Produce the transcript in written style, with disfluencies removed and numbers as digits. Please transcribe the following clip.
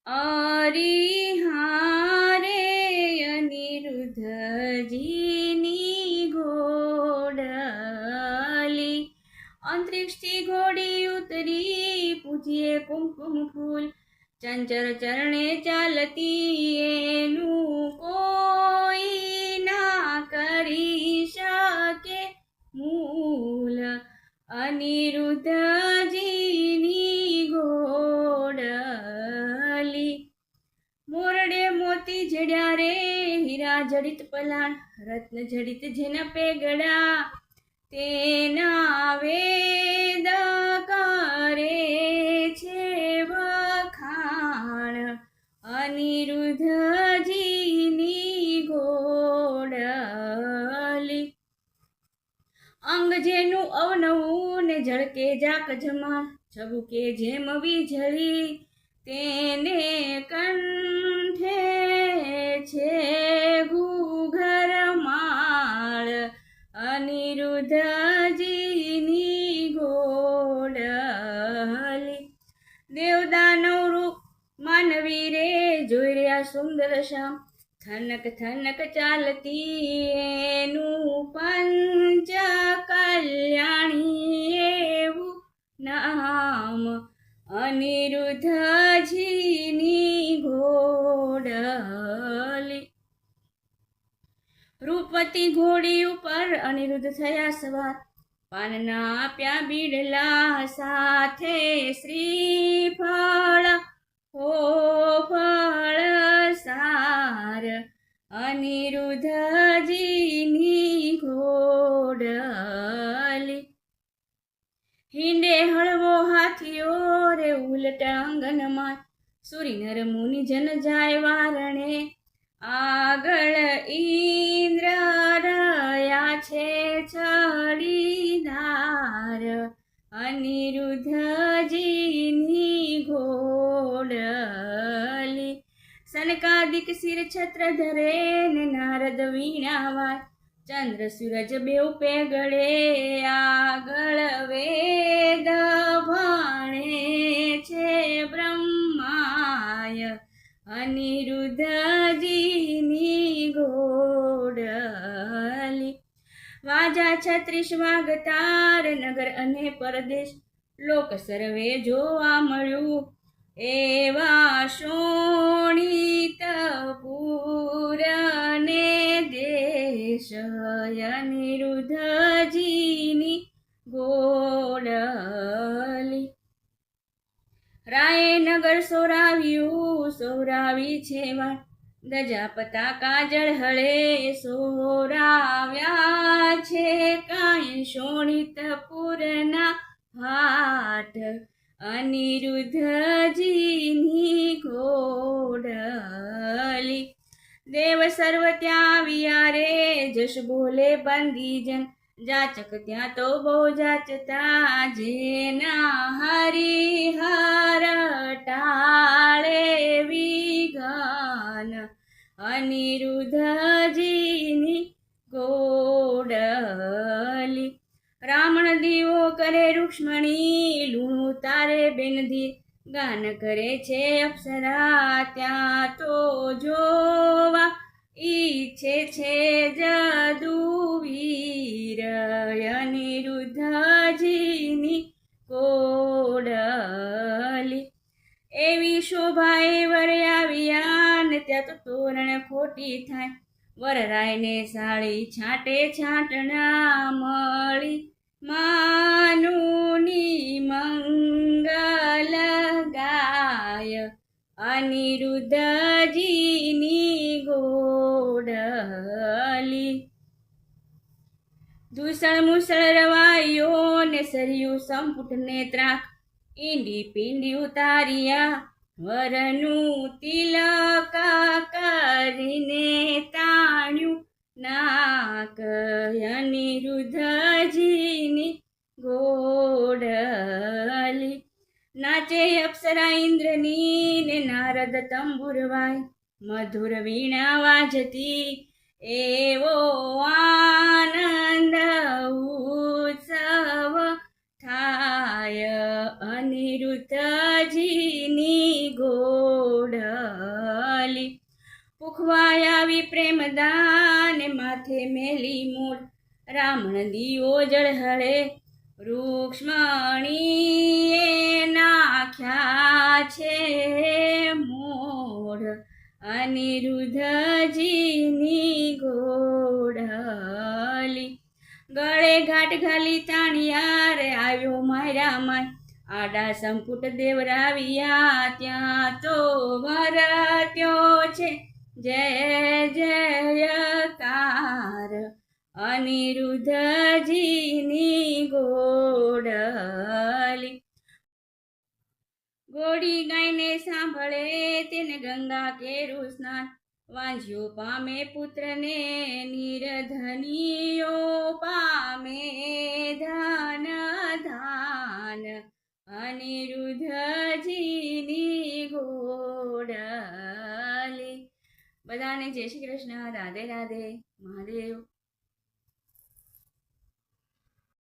અરિહારે અનિરુદ્ધજીની ઘોડલી, અંતરિક્ષથી ઘોડી ઉતરી પૂજીએ કુમકુમ ફૂલ, ચંચળ ચરણે ચાલતી એનું કોઈ ના કરી શકે મૂલ, અનિરુદ્ધજીની ઘોડલી. મોરડે મોતી જડ્યા રે હીરા જડિત પલાણ, રત્ન જડિત જેના પેગડા તેના વેદ કરે છે વખાણ, અનિરુદ્ધજીની ઘોડલી. અંગ જેનું અવનવું ને ઝળકે જાક જમાણ, છબુકે જેમ વીજળી તેને કંઠે છે ઘૂઘરમાળ, અનિરુદ્ધજીની ઘોડલી. દેવદાનવ રૂપ માનવી રે જોઈ રહ્યા સુંદર શ્યામ, થનક થનક ચાલતી એનું પંચ કલ્યાણી એવું નામ, અનિરુદ્ધજીની ઘોડલી. રૂપવતી ઘોડી ઉપર અનિરુદ્ધ થયા સવાર, પાનના આપ્યા બીડલા સાથે શ્રીફળ હો ફળ સાર, અનિરુદ્ધજીની ઘોડલી. હિંડે હળવો હાથીઓ રે ઉલટા આંગણમાં, સુરીનર મુનિ જન જાય વારણે, આગળ ઇન્દ્ર રહ્યા છે છડીદાર, અનિરુદ્ધજીની ઘોડલી. સનકાદિક શિર છત્ર ધરે ને નારદ વીણાવાય, ચંદ્ર સૂરજ બેઉ પેગડે આગળ વેદ ભણે છે બ્રહ્માય, અનિરુદ્ધજીની ઘોડલી. વાજા 36 વાગતાર નગર અને પરદેશ, લોક સર્વે જોવા મળ્યું એવા શોણિતપુર ને દેશ, અનિરુદ્ધજીની ઘોડલી. રાયે નગર સોરાવ્યું સોરાવી છે વાટ, દજા પતાકા જળહળે સોરાવ્યા છે કાંઈ શોણિતપુરના હાટ, અનિરુદ્ધજીની ઘોડલી. દેવ સર્વ ત્યાં આવ્યા રે જશ બોલે બંદીજન, જાચક ત્યાં તો બહુ જાચતા જેના હરિહર ટાળે વિઘન, અનિરુદ્ધજીની ઘોડલી. રાવણ દીવો કરે રૂક્ષ્મણી, લૂણું તારે બેનધી ગાન કરે છે અપ્સરા, ત્યાં તો જોવા ઈચ્છે છે જદુવીર, અનિરુદ્ધજીની ઘોડલી. એવી શોભાએ વર આવ્યા ને ત્યાં તો તોરણ ખોટી થાય, વરરાયને સાળી છાંટે છાંટણા મળી, માનુની મંગલ ગાય, અનિરુદ્ધજીની ઘોડલી. દૂષણ મુસળ રવાયો ને સરયું સંપુટને ત્રાક, ઈંડી પીંડી ઉતાર્યા વરનું તિલક કરીને તાણ્યું નાક, અનિરુદ્ધજીની ઘોડલી. નાચે અપ્સરા ઇન્દ્રની ને નારદ તંબુરવાય, મધુર વીણા વાજતી એવો આનંદ ઉત્સવ થાય, અનિરુદ્ધજીની ઘોડ ઉખવાય આવી પ્રેમદાન માથે મેલી મૂળ રામણ દીવો જળહળે રૂક્ષ્મણીએ નાખ્યા છે મોઢ અનિરુદ્ધજીની ઘોડલી ગળે ઘાટ ઘાલી તાણિયાર આવ્યો માર્યા માય આડા સંપુટ દેવરાવ્યા ત્યાં તો વરત્યો છે જય જયકાર અનિરુદ્ધજીની ઘોડલી ગોડી ગાયને સાંભળે તેને ગંગા કેરું સ્નાન વાંઝ્યો પામે પુત્રને નિરધનીઓ પામે ધન ધાન અનિરુદ્ધજીની ઘોડલી. બધાને જય શ્રી કૃષ્ણ. રાધે રાધે. મહાદેવ.